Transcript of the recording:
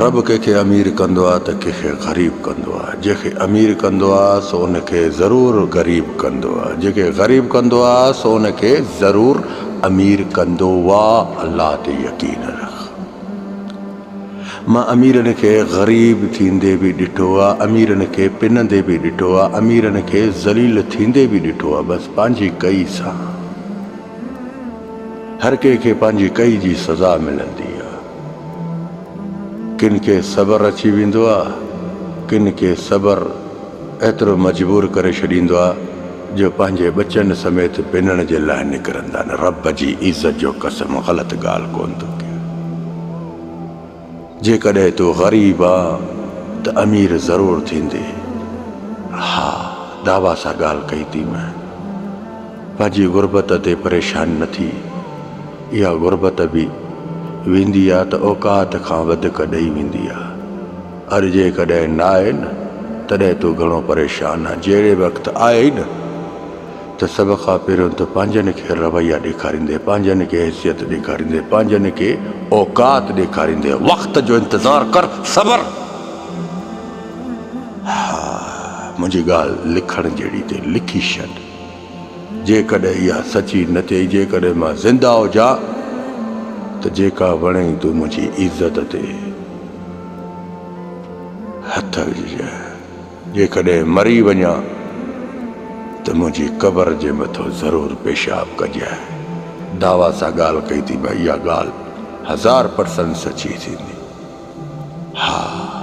रब कंहिंखे अमीर कंदो आहे त कंहिंखे ग़रीब कंदो आहे। जंहिंखे अमीर कंदो आहे सो उनखे ज़रूरु ग़रीब कंदो आहे, जंहिंखे ग़रीब कंदो आहे सो उनखे ज़रूरु अमीर कंदो आहे। अल्लाह ते यकीन रख। मां अमीरनि खे ग़रीब थींदे बि ॾिठो आहे, अमीरनि खे पिनंदे बि ॾिठो आहे, अमीरनि खे ज़लील थींदे बि ॾिठो आहे। बसि पंहिंजी कई सां हर कंहिंखे पंहिंजी कई जी सज़ा मिलंदी आहे। किन खे सब्र अची वेंदो आहे, किन खे सब्र एतिरो मजबूर करे छॾींदो आहे जो पंहिंजे बचनि समेत पिनण जे लाइ निकिरंदा आहिनि। रब जी इज़त जो कसम ग़लति ॻाल्हि कोन थो कयो। जेकॾहिं तूं ग़रीब आहे त अमीर ज़रूरु थींदे। हा, दावा सां ॻाल्हि कई थी मैं। पंहिंजी गुरबत ते परेशान न थी। इहा गुरबत बि वेंदी आहे त औकात खां वधीक ॾेई वेंदी आहे। अॼु जेकॾहिं न आहे न तॾहिं तूं घणो परेशान आहे। जहिड़े वक़्तु आहे न त सभ खां पहिरियों त पंहिंजनि खे रवैया ॾेखारींदे, पंहिंजनि खे हैसियत ॾेखारींदे, पंहिंजनि खे औकात ॾेखारींदे वक़्त जो इंतज़ारु कर, सब्र। हा, मुंहिंजी ॻाल्हि लिखण जहिड़ी ते लिखी छॾ। जेकॾहिं इहा सची न थिए, जेकॾहिं मां ज़िंदा हुजां त जेका वणे तूं मुंहिंजी इज़त ते हथ विझ। जेकॾहिं मरी वञा त मुंहिंजी क़बर जे मथां ज़रूरु पेशाब कजांइ। दावा सां ॻाल्हि कई थी भाई, इहा ॻाल्हि 1000% सची थींदी। हा।